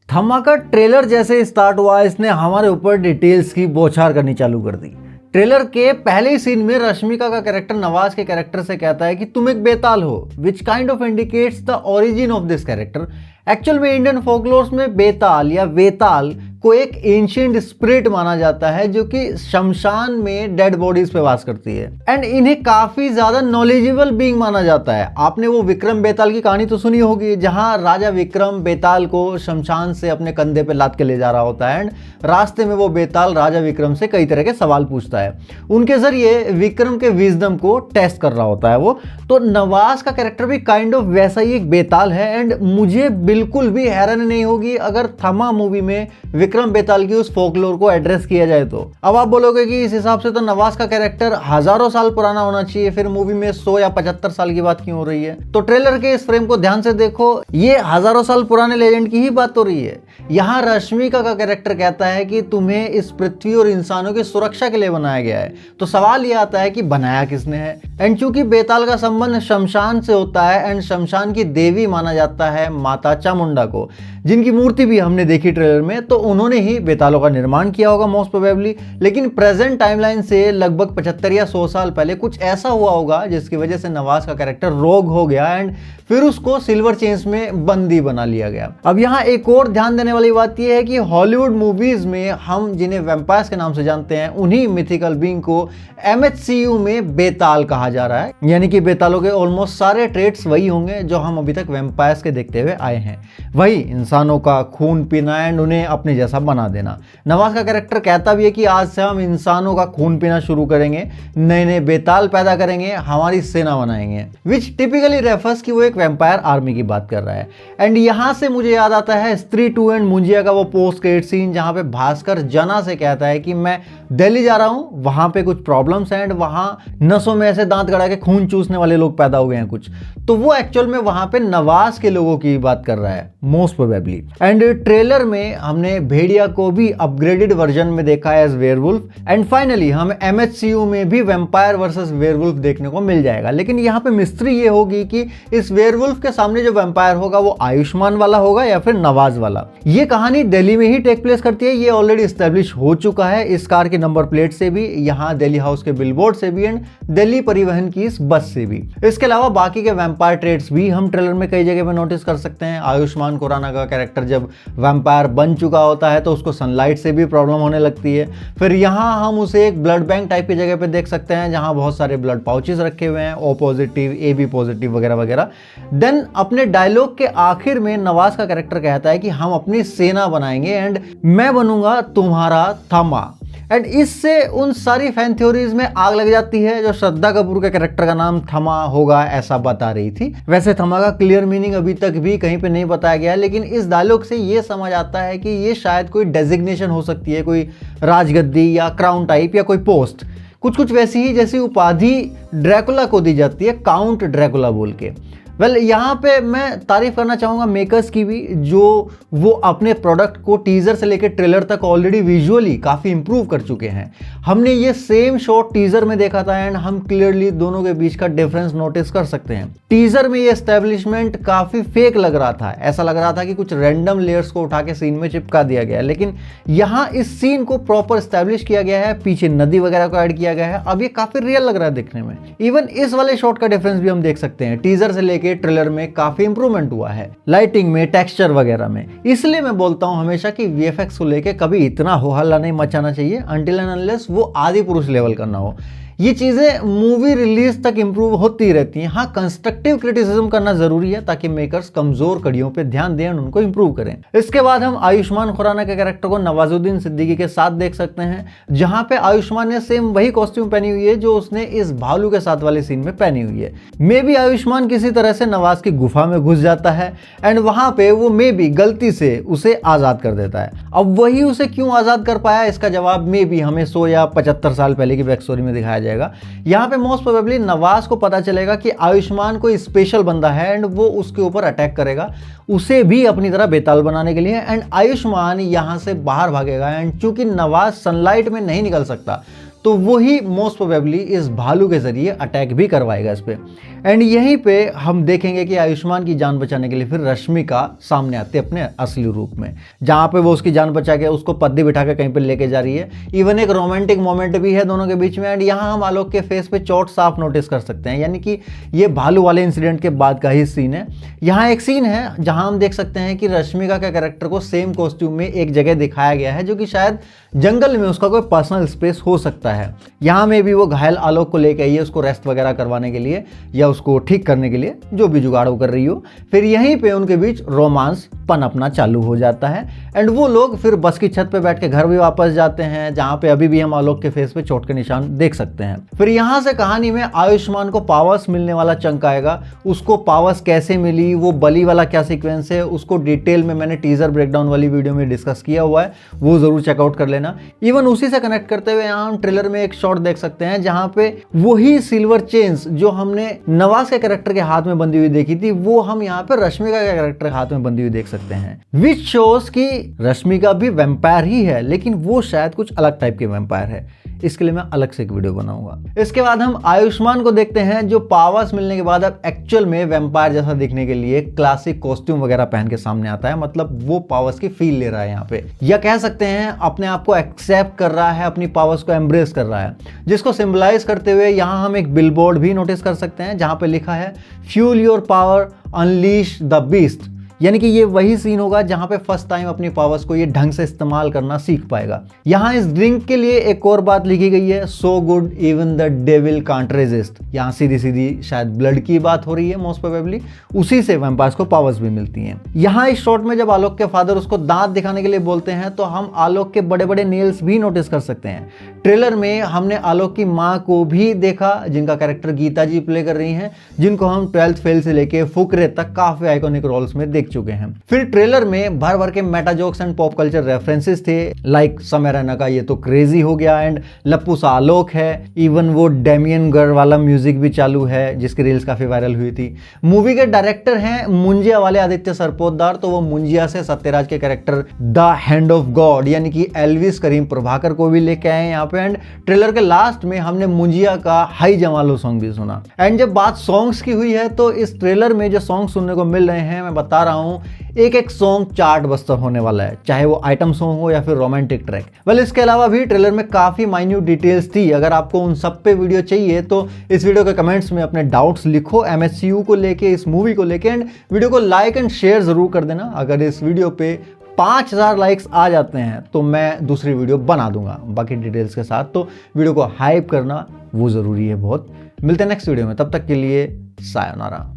थमा का ट्रेलर जैसे स्टार्ट हुआ इसने हमारे ऊपर डिटेल्स की बौछार करनी चालू कर दी। ट्रेलर के पहले ही सीन में रश्मिका का कैरेक्टर नवाज के कैरेक्टर से कहता है कि तुम एक बेताल हो, which kind of indicates the origin of this character. Actual में इंडियन फोकलोर्स में बेताल या वेताल को एक एंशिएंट स्पिरिट माना जाता है जो कि शमशान में डेड बॉडीज पे वास करती है एंड इन्हें काफी ज्यादा नॉलेजेबल बीइंग माना जाता है। आपने वो विक्रम बेताल की कहानी तो सुनी होगी, जहां राजा विक्रम बेताल को शमशान से अपने कंधे पे लाद के ले जा रहा होता है एंड रास्ते में वो बेताल राजा विक्रम से कई तरह के सवाल पूछता है, उनके जरिए विक्रम के विजडम को टेस्ट कर रहा होता है वो। तो नवाज का कैरेक्टर भी काइंड ऑफ वैसा ही एक बेताल है एंड मुझे बिल्कुल भी हैरानी नहीं होगी अगर थमा मूवी में विक्रम बेताल की उस फोकलोर को एड्रेस किया जाए तो। अब आप बोलोगे कि इस हिसाब से तो नवाज का कैरेक्टर हजारों साल पुराना होना चाहिए, फिर मूवी में 100 या 75 साल की बात क्यों हो रही है? तो ट्रेलर के इस फ्रेम को ध्यान से देखो, ये हजारों साल पुराने लेजेंड की ही बात हो रही है। यहाँ रश्मिका का कैरेक्टर कहता है कि तुम्हें इस पृथ्वी और इंसानों की सुरक्षा के लिए बनाया गया है। तो सवाल ये आता है कि बनाया किसने है? एंड चूंकि बेताल का संबंध शमशान से होता है एंड शमशान की देवी माना जाता है माता चामुंडा को, जिनकी मूर्ति भी हमने देखी ट्रेलर में, तो उन्होंने ही बेतालों का निर्माण किया होगा मोस्ट प्रोबेबली। लेकिन प्रेजेंट टाइमलाइन से लगभग 75 या 100 साल पहले कुछ ऐसा हुआ होगा जिसकी वजह से नवाज का कैरेक्टर रोग हो गया एंड फिर उसको सिल्वर चेन्स में बंदी बना लिया गया। अब यहाँ एक और ध्यान देने वाली बात यह है कि हॉलीवुड मूवीज में हम जिन्हें वैम्पायर्स के नाम से जानते हैं उन्हीं मिथिकल बीइंग को MHCU में बेताल कहा जा रहा है, यानी कि बेतालों के ऑलमोस्ट सारे ट्रेट्स वही होंगे जो हम अभी तक वैम्पायर्स के देखते हुए आए हैं, वही इंसानों का खून पीना एंड उन्हें अपने जैसा बना देना। नवाज का कैरेक्टर कहता भी है कि आज से हम इंसानों का खून पीना शुरू करेंगे, नए नए बेताल पैदा करेंगे, हमारी सेना बनाएंगे, विच टिपिकली रेफर्स कि वो एक वैम्पायर आर्मी की बात कर रहा है। एंड यहां से मुझे याद आता है स्त्री 2 एंड मुंजिया का वो पोस्ट क्रेडिट सीन जहां पे भास्कर जना से कहता है कि मैं दिल्ली जा रहा हूं, वहां पे कुछ प्रॉब्लम्स हैं एंड वहां नसों में ऐसे दांत गड़ा के खून चूसने वाले लोग पैदा हुए हैं कुछ। तो वो एक्चुअल में वहां पे नवाज के लोगों की बात कर रहा है मोस्ट प्रोबेबली। एंड ट्रेलर में हमने भेड़िया को भी अपग्रेडेड वर्जन में देखा है एज वेयरवुल्फ एंड फाइनली हम MHCU में भी वैम्पायर वर्सेस वेयरवुल्फ देखने को मिल जाएगा। लेकिन यहाँ पे मिस्ट्री ये होगी कि इस वेयरवुल्फ के सामने जो वैम्पायर होगा वो आयुष्मान वाला होगा या फिर नवाज वाला। ये कहानी दिल्ली में ही टेक प्लेस करती है, ये ऑलरेडी एस्टेब्लिश हो चुका है इस कार के नंबर प्लेट से भी, यहाँ दिल्ली हाउस के बिलबोर्ड से भी एंड दिल्ली परिवहन की इस बस से भी। इसके अलावा बाकी के वैम्पायर ट्रेड्स भी हम ट्रेलर में कई जगह पे नोटिस कर सकते हैं। आयुष्मान खुराना का कैरेक्टर जब वैम्पायर बन चुका होता है तो उसको सनलाइट से भी प्रॉब्लम होने लगती है। फिर यहाँ हम उसे एक ब्लड बैंक टाइप की जगह पे देख सकते हैं जहाँ बहुत सारे ब्लड पाउचेस रखे हुए हैं, O पॉजिटिव, AB पॉजिटिव वगैरह वगैरह। देन अपने डायलॉग के आखिर में नवाज का कैरेक्टर कहता है कि हम अपनी सेना बनाएंगे एंड मैं बनूंगा तुम्हारा थमा। एंड इससे उन सारी फैन थ्योरीज में आग लग जाती है जो श्रद्धा कपूर के कैरेक्टर का नाम थमा होगा ऐसा बता रही थी। वैसे थमा का क्लियर मीनिंग अभी तक भी कहीं पे नहीं बताया गया है, लेकिन इस डायलॉग से ये समझ आता है कि ये शायद कोई डेजिग्नेशन हो सकती है, कोई राजगद्दी या क्राउन टाइप या कोई पोस्ट, कुछ वैसी ही जैसी उपाधि ड्रैकुला को दी जाती है, काउंट ड्रैकुला बोल के। वेल यहाँ पे मैं तारीफ करना चाहूँगा मेकर्स की भी, जो वो अपने प्रोडक्ट को टीजर से लेकर ट्रेलर तक ऑलरेडी विजुअली काफ़ी इंप्रूव कर चुके हैं। हमने ये सेम शॉट टीजर में देखा था एंड हम क्लियरली दोनों के बीच का डिफरेंस नोटिस कर सकते हैं। टीजर में ये एस्टेब्लिशमेंट काफ़ी फेक लग रहा था, ऐसा लग रहा था कि कुछ रैंडम लेयर्स को उठा के सीन में चिपका दिया गया है, लेकिन यहाँ इस सीन को प्रॉपर एस्टेब्लिश किया गया है, पीछे नदी वगैरह को ऐड किया गया है। अब ये काफ़ी रियल लग रहा है दिखने में। इवन इस वाले शॉट का डिफरेंस भी हम देख सकते हैं, टीजर से लेके ट्रेलर में काफी इंप्रूवमेंट हुआ है, लाइटिंग में, टेक्सचर वगैरह में। इसलिए मैं बोलता हूं हमेशा कि VFX को लेके कभी इतना हो हल्ला नहीं मचाना चाहिए अनटिल एंड अनलेस वो आदि पुरुष लेवल का ना हो। ये चीज़ें मूवी रिलीज तक इंप्रूव होती रहती हैं। हाँ, कंस्ट्रक्टिव क्रिटिसिज्म करना जरूरी है ताकि मेकर्स कमजोर कड़ियों पे ध्यान दें और उनको इंप्रूव करें। इसके बाद हम आयुष्मान खुराना के कैरेक्टर को नवाजुद्दीन सिद्दीकी के साथ देख सकते हैं, जहां पे आयुष्मान ने सेम वही कॉस्ट्यूम पहनी हुई है जो उसने इस भालू के साथ वाले सीन में पहनी हुई है। मे बी आयुष्मान किसी तरह से नवाज की गुफा में घुस जाता है एंड वहां पे वो मे बी गलती से उसे आजाद कर देता है। अब वही उसे क्यों आजाद कर पाया, इसका जवाब मे बी हमें 100 या 75 साल पहले की बैक स्टोरी में दिखाया जाएगा। यहाँ पे मोस्ट प्रोबेबली नवाज को पता चलेगा कि आयुष्मान कोई स्पेशल बंदा है एंड वो उसके ऊपर अटैक करेगा, उसे भी अपनी तरह बेताल बनाने के लिए। एंड आयुष्मान यहाँ से बाहर भागेगा एंड चूंकि नवाज सनलाइट में नहीं निकल सकता तो वही मोस्ट प्रोबेबली इस भालू के जरिए अटैक भी करवाएगा इस पे। एंड यहीं पे हम देखेंगे कि आयुष्मान की जान बचाने के लिए फिर रश्मिका सामने आती है अपने असली रूप में, जहां पे वो उसकी जान बचा के उसको पद्दी बिठा के कहीं पे लेके जा रही है। इवन एक रोमांटिक मोमेंट भी है दोनों के बीच में। एंड यहाँ हम आलोक के फेस पे चोट साफ नोटिस कर सकते हैं, यानी कि ये भालू वाले इंसिडेंट के बाद का ही सीन है। यहाँ एक सीन है जहां हम देख सकते हैं कि रश्मिका के कैरेक्टर को सेम कॉस्ट्यूम में एक जगह दिखाया गया है, जो कि शायद जंगल में उसका कोई पर्सनल स्पेस हो सकता है। यहाँ में भी वो घायल आलोक को लेके आई है उसको रेस्ट वगैरह करवाने के लिए या उसको ठीक करने के लिए, जो भी जुगाड़ वो कर रही हो। फिर यहीं पे उनके बीच रोमांस पनपना चालू हो जाता है। एंड वो लोग फिर बस की छत पे बैठ के घर भी वापस जाते हैं, जहां पे अभी भी हम आलोक के फेस पे चोट के निशान देख सकते हैं। फिर यहां से कहानी में आयुष्मान को पावर्स मिलने वाला चंक आएगा। उसको पावर्स कैसे मिली, वो बली वाला क्या सीक्वेंस है, उसको डिटेल में मैंने टीजर ब्रेकडाउन वाली वीडियो में डिस्कस किया हुआ है, वो जरूर चेकआउट कर लेना। इवन उसी से कनेक्ट करते हुए यहाँ हम ट्रेलर में एक शॉट देख सकते हैं जहां पे वही सिल्वर चेन्स जो हमने नवाज के कैरेक्टर के हाथ में बंधी हुई देखी थी, वो हम यहाँ पे रश्मिका के कैरेक्टर के हाथ में बंधी हुई देख सकते हैं। विच शोज की रश्मिका भी वैम्पायर ही है, लेकिन वो शायद कुछ अलग टाइप के वैम्पायर है। इसके लिए मैं अलग से एक वीडियो बनाऊंगा। इसके बाद हम आयुष्मान को देखते हैं, जो पावर्स मिलने के बाद अब एक्चुअल में वैम्पायर जैसा दिखने के लिए क्लासिक कॉस्ट्यूम वगैरह पहन के सामने आता है। मतलब वो पावर्स की फील ले रहा है यहाँ पे, या कह सकते हैं अपने आप को एक्सेप्ट कर रहा है, अपनी पावर्स को एम्ब्रेस कर रहा है, जिसको सिंबलाइज करते हुए यहाँ हम एक बिलबोर्ड भी नोटिस कर सकते हैं जहां पे लिखा है fuel your power, unleash the beast. यानी कि ये वही सीन होगा जहां पे फर्स्ट टाइम अपनी पावर्स को ये ढंग से इस्तेमाल करना सीख पाएगा। यहां इस ड्रिंक के लिए एक और बात लिखी गई है, so good even the devil can't resist. यहां सीधी सीधी शायद ब्लड की बात हो रही है मोस्ट प्रोबेबली, उसी से वैम्पायर्स को पावर्स भी मिलती हैं। यहां इस शॉट में जब आलोक के फादर उसको दांत दिखाने के लिए बोलते हैं तो हम आलोक के बड़े बड़े नेल्स भी नोटिस कर सकते हैं। ट्रेलर में हमने आलोक की माँ को भी देखा, जिनका कैरेक्टर गीता जी प्ले कर रही हैं, जिनको हम 12th फेल से लेके फुकरे तक काफी आइकॉनिक रोल्स में देख चुके हैं। फिर ट्रेलर में भर भर के Meta jokes and pop culture references थे, लाइक समय रैना का ये तो क्रेजी हो गया, एंड लप्पू सा आलोक है। इवन वो डेमियन गर वाला म्यूजिक भी चालू है, जिसकी रील्स काफी वायरल हुई थी। मूवी के डायरेक्टर हैं मुंजिया वाले आदित्य सरपोतदार, तो वो मुंजिया से सत्यराज के character the hand of God यानी कि एल्विस करीम प्रभाकर को भी लेके आए यहाँ पे। एंड ट्रेलर के लास्ट में हमने मुंजिया का हाई जमालो सॉन्ग भी सुना। एंड जब बात सॉन्ग्स की हुई है तो इस ट्रेलर में जो सॉन्ग सुनने को मिल रहे हैं, मैं बता रहा हूँ एक एक सॉन्ग चार्ट बस्टर होने वाला है, चाहे वो आइटम सॉन्ग हो या फिर रोमांटिक ट्रैक। वेल इसके अलावा भी ट्रेलर में काफी माइन्यूट डिटेल्स थी। अगर आपको उन सब पे वीडियो चाहिए तो इस वीडियो के कमेंट्स में अपने डाउट्स लिखो MSCU को लेके, इस मूवी को लेके, एंड वीडियो को लाइक एंड शेयर जरूर कर देना। अगर इस वीडियो पे 5000 लाइक्स आ जाते हैं तो मैं दूसरी वीडियो बना दूंगा बाकी डिटेल्स के साथ। तो वीडियो को हाइप करना वो जरूरी है बहुत। मिलते हैं नेक्स्ट वीडियो में, तब तक के लिए सायोनारा।